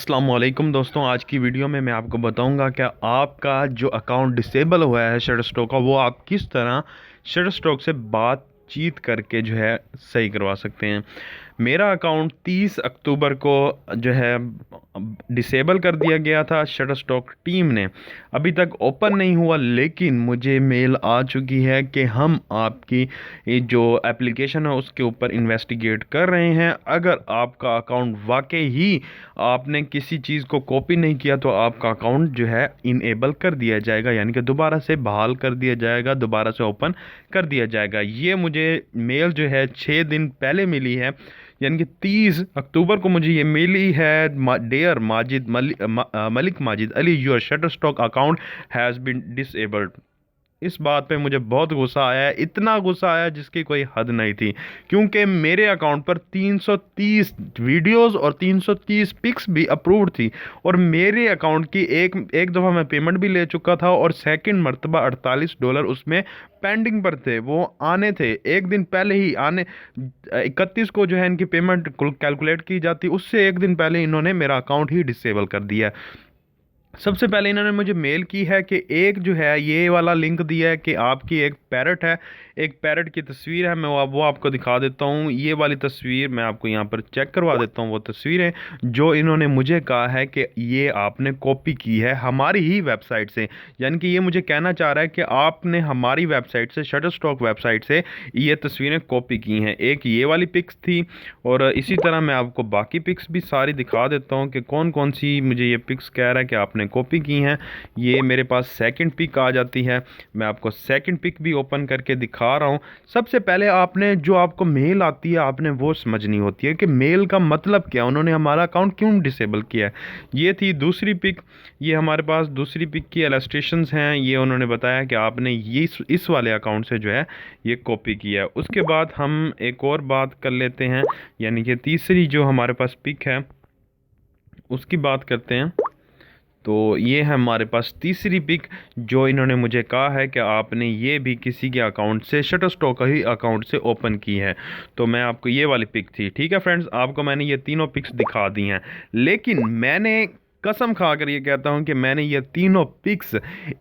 अस्सलाम वालेकुम दोस्तों, आज की वीडियो में मैं आपको बताऊंगा कि आपका जो अकाउंट डिसेबल हुआ है शटरस्टॉक का, वो आप किस तरह शटरस्टॉक से बातचीत करके जो है सही करवा सकते हैं। मेरा अकाउंट 30 अक्टूबर को जो है डिसेबल कर दिया गया था शटरस्टॉक टीम ने। अभी तक ओपन नहीं हुआ, लेकिन मुझे मेल आ चुकी है कि हम आपकी ये जो एप्लीकेशन है उसके ऊपर इन्वेस्टिगेट कर रहे हैं। अगर आपका अकाउंट वाकई ही आपने किसी चीज़ को कॉपी नहीं किया तो आपका अकाउंट जो है इनेबल कर दिया जाएगा, यानी कि दोबारा से बहाल कर दिया जाएगा, दोबारा से ओपन कर दिया जाएगा। ये मुझे मेल जो है 6 दिन पहले मिली है, यानी कि 30 अक्टूबर को मुझे ये मिली है। Dear Malik Majid Ali, your Shutterstock account has been disabled. इस बात पे मुझे बहुत गुस्सा आया है, इतना गुस्सा आया जिसकी कोई हद नहीं थी, क्योंकि मेरे अकाउंट पर 330 वीडियोस और 330 पिक्स भी अप्रूव्ड थी, और मेरे अकाउंट की एक एक दफ़ा मैं पेमेंट भी ले चुका था, और सेकंड मर्तबा $48 उसमें पेंडिंग पर थे, वो आने थे एक दिन पहले ही आने। 31 को जो है इनकी पेमेंट कैलकुलेट की जाती, उससे एक दिन पहले इन्होंने मेरा अकाउंट ही डिसेबल कर दिया। सबसे पहले इन्होंने मुझे मेल की है कि एक जो है ये वाला लिंक दिया है कि आपकी एक पैरट है, एक पैरट की तस्वीर है। मैं वो आपको दिखा देता हूँ। ये वाली तस्वीर मैं आपको यहाँ पर चेक करवा देता हूँ। वो तस्वीर है जो इन्होंने मुझे कहा है कि ये आपने कॉपी की है हमारी ही वेबसाइट से, यानी कि ये मुझे कहना चाह रहा है कि आपने हमारी वेबसाइट से, शटरस्टॉक वेबसाइट से ये तस्वीरें कॉपी की हैं। एक ये वाली पिक्स थी, और इसी तरह मैं आपको बाकी पिक्स भी सारी दिखा देता हूँ कि कौन कौन सी मुझे ये पिक्स कह रहा है कि आपने कॉपी की हैं। ये मेरे पास सेकंड पिक आ जाती है, मैं आपको सेकंड पिक भी ओपन करके दिखा रहा हूँ। सबसे पहले आपने जो आपको मेल आती है आपने वो समझनी होती है कि मेल का मतलब क्या, उन्होंने हमारा अकाउंट क्यों डिसेबल किया है। ये थी दूसरी पिक। ये हमारे पास दूसरी पिक की इलस्ट्रेशंस हैं। ये उन्होंने बताया कि आपने ये इस वाले अकाउंट से जो है ये कॉपी किया है। उसके बाद हम एक और बात कर लेते हैं, यानी कि तीसरी जो हमारे पास पिक है उसकी बात करते हैं। तो ये है हमारे पास तीसरी पिक जो इन्होंने मुझे कहा है कि आपने ये भी किसी के अकाउंट से, शटरस्टॉक ही अकाउंट से ओपन की है। तो मैं आपको ये वाली पिक थी, ठीक है फ्रेंड्स, आपको मैंने ये तीनों पिक्स दिखा दी हैं, लेकिन मैंने कसम खाकर ये कहता हूं कि मैंने ये तीनों पिक्स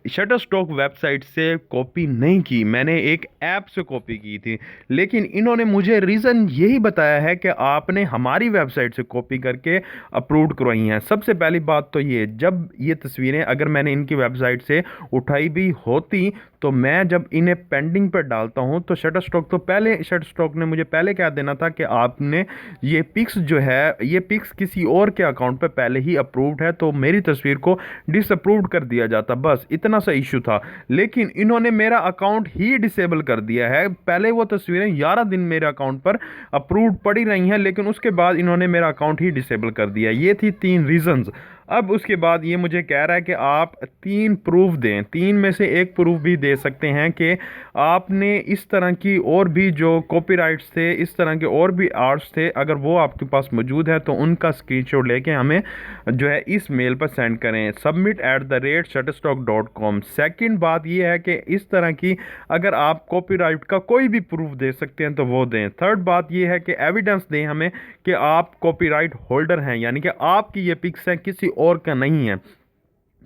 शटरस्टॉक वेबसाइट से कॉपी नहीं की, मैंने एक ऐप से कॉपी की थी। लेकिन इन्होंने मुझे रीज़न यही बताया है कि आपने हमारी वेबसाइट से कॉपी करके अपलोड करवाई हैं। सबसे पहली बात तो ये, जब ये तस्वीरें अगर मैंने इनकी वेबसाइट से उठाई भी होती तो मैं जब इन्हें पेंडिंग पर डालता हूं तो शटरस्टॉक ने मुझे पहले कह देना था कि आपने ये पिक्स जो है, ये पिक्स किसी और के अकाउंट पे पहले ही अप्रूव्ड है, तो मेरी तस्वीर को डिसअप्रूव्ड कर दिया जाता, बस इतना सा इशू था। लेकिन इन्होंने मेरा अकाउंट ही डिसेबल कर दिया है। पहले वो तस्वीरें 11 दिन मेरे अकाउंट पर अप्रूव्ड पड़ी रही हैं, लेकिन उसके बाद इन्होंने मेरा अकाउंट ही डिसेबल कर दिया। ये थी 3 रीजंस। अब उसके बाद ये मुझे कह रहा है कि आप 3 प्रूफ दें, 3 में से एक प्रूफ भी दे सकते हैं कि आपने इस तरह की और भी जो कॉपीराइट्स थे, इस तरह के और भी आर्ट्स थे, अगर वो आपके पास मौजूद है तो उनका स्क्रीनशॉट लेके हमें जो है इस मेल पर सेंड करें, submit@shutterstock.com। सेकंड बात ये है कि इस तरह की अगर आप कॉपीराइट का कोई भी प्रूफ दे सकते हैं तो वो दें। थर्ड बात ये है कि एविडेंस दें हमें कि आप कॉपीराइट होल्डर हैं, यानी कि आपकी ये पिक्स हैं, किसी और का नहीं है।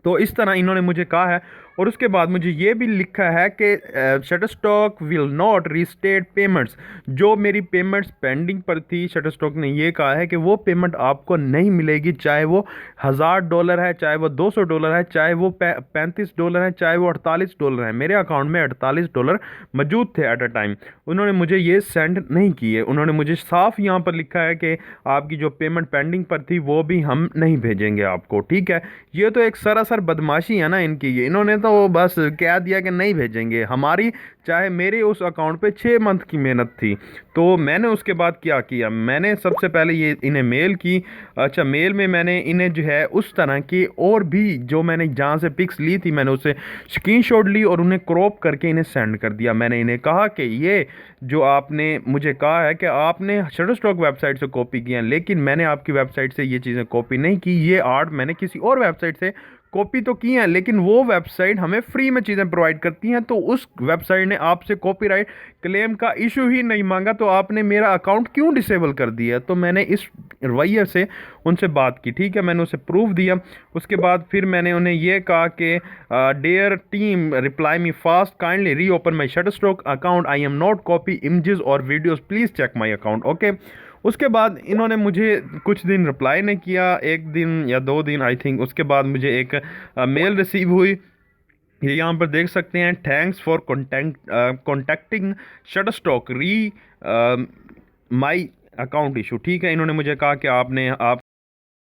तो इस तरह इन्होंने मुझे कहा है। और उसके बाद मुझे ये भी लिखा है कि Shutterstock will not restate payments. जो मेरी पेमेंट्स पेंडिंग पर थी, शटरस्टॉक ने ये कहा है कि वो पेमेंट आपको नहीं मिलेगी, चाहे वो $1000 है, चाहे वो $200 है, चाहे वो $35 है, चाहे वो $48 है। मेरे अकाउंट में $48 मौजूद थे एट अ टाइम। उन्होंने मुझे ये सेंड नहीं किए। उन्होंने मुझे साफ यहाँ पर लिखा है कि आपकी जो पेमेंट पेंडिंग पर थी वो भी हम नहीं भेजेंगे आपको, ठीक है। ये तो एक सरासर बदमाशी है ना इनकी। ये इन्होंने तो बस कह दिया कि नहीं भेजेंगे हमारी, चाहे मेरे उस अकाउंट पे 6 मंथ की मेहनत थी। तो मैंने उसके बाद क्या किया, मैंने सबसे पहले ये इन्हें मेल की। अच्छा, मेल में मैंने इन्हें जो है उस तरह की और भी जो मैंने जहाँ से पिक्स ली थी मैंने उसे स्क्रीनशॉट ली और उन्हें क्रॉप करके इन्हें सेंड कर दिया। मैंने इन्हें कहा कि ये जो आपने मुझे कहा है कि आपने शटरस्टॉक वेबसाइट से कॉपी किया, लेकिन मैंने आपकी वेबसाइट से ये चीज़ें कॉपी नहीं की, ये आर्ट मैंने किसी और वेबसाइट से कॉपी तो की हैं, लेकिन वो वेबसाइट हमें फ्री में चीज़ें प्रोवाइड करती हैं, तो उस वेबसाइट ने आपसे कॉपीराइट क्लेम का इशू ही नहीं मांगा, तो आपने मेरा अकाउंट क्यों डिसेबल कर दिया। तो मैंने इस रवैये से उनसे बात की, ठीक है, मैंने उसे प्रूफ दिया। उसके बाद फिर मैंने उन्हें यह कहा कि dear team reply me fast, kindly reopen my Shutterstock account, I am not copy images और videos, please check my account, okay. उसके बाद इन्होंने मुझे कुछ दिन रिप्लाई नहीं किया, एक दिन या 2 दिन आई थिंक। उसके बाद मुझे एक मेल रिसीव हुई, ये यहाँ पर देख सकते हैं, थैंक्स फॉर कॉन्टैक्टिंग शटरस्टॉक री माई अकाउंट इशू, ठीक है। इन्होंने मुझे कहा कि आप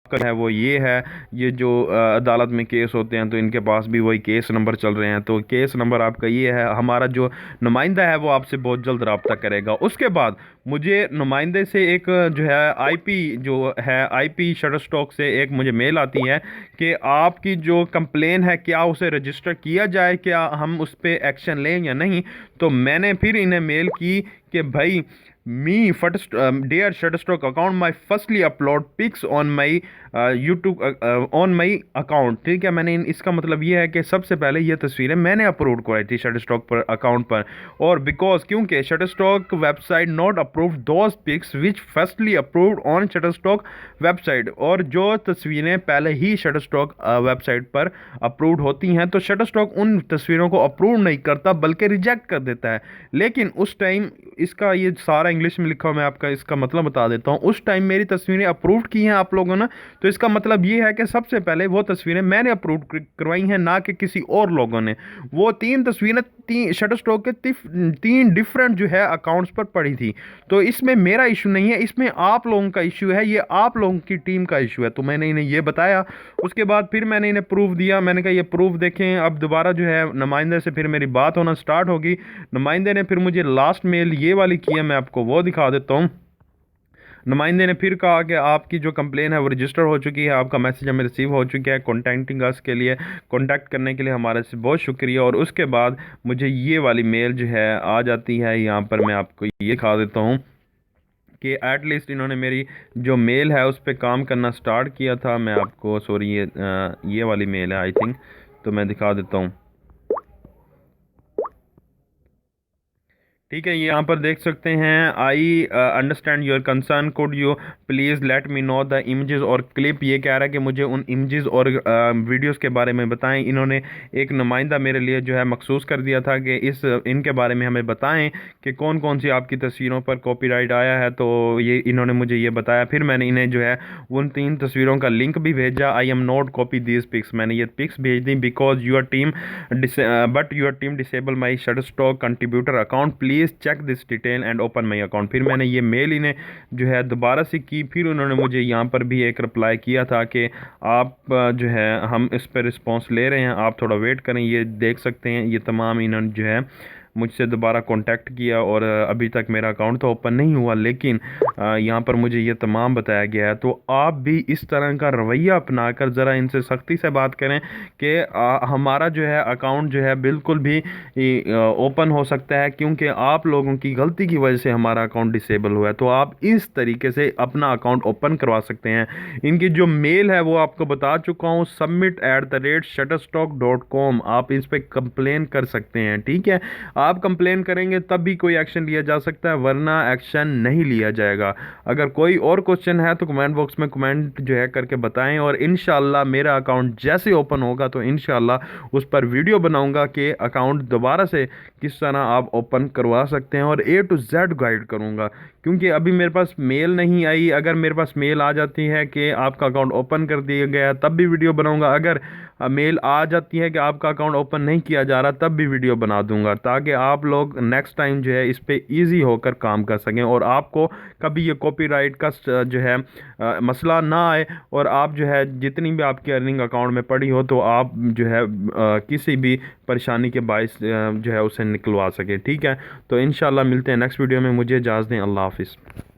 है वो ये है, ये जो अदालत में केस होते हैं तो इनके पास भी वही केस नंबर चल रहे हैं, तो केस नंबर आपका ये है, हमारा जो नुमाइंदा है वो आपसे बहुत जल्द रब्ता करेगा। उसके बाद मुझे नुमाइंदे से एक जो है आईपी जो है आईपी शटरस्टॉक से एक मुझे मेल आती है कि आपकी जो कंप्लेन है क्या उसे रजिस्टर किया जाए, क्या हम उस पर एक्शन लें या नहीं। तो मैंने फिर इन्हें मेल की कि भाई me first dear Shutterstock account my firstly upload pics on my YouTube on my account, ठीक है। मैंने इसका मतलब ये है कि सबसे पहले ये तस्वीरें मैंने अपलोड करवाई थी शटरस्टॉक पर अकाउंट पर, और बिकॉज क्योंकि Shutterstock website not approved those pics which firstly approved on Shutterstock website, और जो तस्वीरें पहले ही शटरस्टॉक वेबसाइट पर अप्रूव्ड होती हैं तो शटरस्टॉक उन तस्वीरों को अप्रूव नहीं करता बल्कि रिजेक्ट कर देता है। लेकिन उस टाइम इसका ये सारा इंग्लिश में लिखा हुआ, मैं आपका इसका मतलब बता देता हूँ। उस टाइम मेरी तस्वीरें अप्रूव्ड की हैं आप लोगों ने, तो इसका मतलब ये है कि सबसे पहले वो तस्वीरें मैंने अप्रूव करवाई हैं, ना कि किसी और लोगों ने। वो 3 तस्वीरें शटरस्टॉक के 3 डिफरेंट जो है अकाउंट्स पर पड़ी थी, तो इसमें मेरा इशू नहीं है, इसमें आप लोगों का इशू है, ये आप लोगों की टीम का इशू है। तो मैंने इन्हें ये बताया। उसके बाद फिर मैंने इन्हें प्रूफ दिया, मैंने कहा ये प्रूफ देखें। अब दोबारा जो है नुमाइंदे से फिर मेरी बात होना स्टार्ट होगी। नुमाइंदे ने फिर मुझे लास्ट मेल ये वाली की है, मैं आपको वो दिखा देता हूँ। नुमाइंदे ने फिर कहा कि आपकी जो कंप्लेन है वो रजिस्टर हो चुकी है, आपका मैसेज हमें रिसीव हो चुका है, कॉन्टैक्टिंग अस के लिए, कॉन्टैक्ट करने के लिए हमारे से बहुत शुक्रिया। और उसके बाद मुझे ये वाली मेल जो है आ जाती है, यहाँ पर मैं आपको ये दिखा देता हूँ कि एटलीस्ट इन्होंने मेरी जो मेल है उस पर काम करना स्टार्ट किया था। मैं आपको सॉरी ये वाली मेल है आई थिंक, तो मैं दिखा देता हूँ, ठीक है। ये यहाँ पर देख सकते हैं, I understand your concern, could you please let me know the images और क्लिप। ये कह रहा है कि मुझे उन इमेजेस और वीडियोस के बारे में बताएं। इन्होंने एक नुमाइंदा मेरे लिए जो है मखसूस कर दिया था कि इनके बारे में हमें बताएं कि कौन कौन सी आपकी तस्वीरों पर कॉपीराइट आया है, तो ये इन्होंने मुझे ये बताया। फिर मैंने इन्हें जो है उन 3 तस्वीरों का लिंक भी भेजा। I am not copy these pics, मैंने ये पिक्स भेज दी because your team disable my Shutterstock contributor account, please check this detail and open my account. फिर मैंने ये मेल इन्हें जो है दोबारा से की। फिर उन्होंने मुझे यहाँ पर भी एक रिप्लाई किया था कि आप जो है हम इस पर रिस्पॉन्स ले रहे हैं, आप थोड़ा वेट करें। ये देख सकते हैं, ये तमाम इन्होंने जो है मुझसे दोबारा कांटेक्ट किया और अभी तक मेरा अकाउंट तो ओपन नहीं हुआ, लेकिन यहाँ पर मुझे ये तमाम बताया गया है। तो आप भी इस तरह का रवैया अपनाकर ज़रा इनसे सख्ती से बात करें कि हमारा जो है अकाउंट जो है बिल्कुल भी ओपन हो सकता है, क्योंकि आप लोगों की गलती की वजह से हमारा अकाउंट डिसेबल हुआ है। तो आप इस तरीके से अपना अकाउंट ओपन करवा सकते हैं। इनकी जो मेल है वो आपको बता चुका हूँ, submit@shutterstock.com। आप इस पर कंप्लेन कर सकते हैं, ठीक है। आप कंप्लेन करेंगे तब भी कोई एक्शन लिया जा सकता है, वरना एक्शन नहीं लिया जाएगा। अगर कोई और क्वेश्चन है तो कमेंट बॉक्स में कमेंट जो है करके बताएं, और इंशाल्लाह मेरा अकाउंट जैसे ओपन होगा तो इंशाल्लाह उस पर वीडियो बनाऊंगा कि अकाउंट दोबारा से किस तरह आप ओपन करवा सकते हैं, और A to Z गाइड करूंगा। क्योंकि अभी मेरे पास मेल नहीं आई, अगर मेरे पास मेल आ जाती है कि आपका अकाउंट ओपन कर दिया गया तब भी वीडियो बनाऊंगा। अगर मेल आ जाती है कि आपका अकाउंट ओपन नहीं किया जा रहा तब भी वीडियो बना दूंगा, ताकि आप लोग नेक्स्ट टाइम जो है इस पे इजी होकर काम कर सकें और आपको कभी ये कॉपीराइट का जो है मसला ना आए, और आप जो है जितनी भी आपकी अर्निंग अकाउंट में पड़ी हो तो आप जो है किसी भी परेशानी के बायस जो है उसे निकलवा सके, ठीक है। तो इंशाल्लाह मिलते हैं नेक्स्ट वीडियो में, मुझे इजाज़त दें, अल्लाह हाफिज़।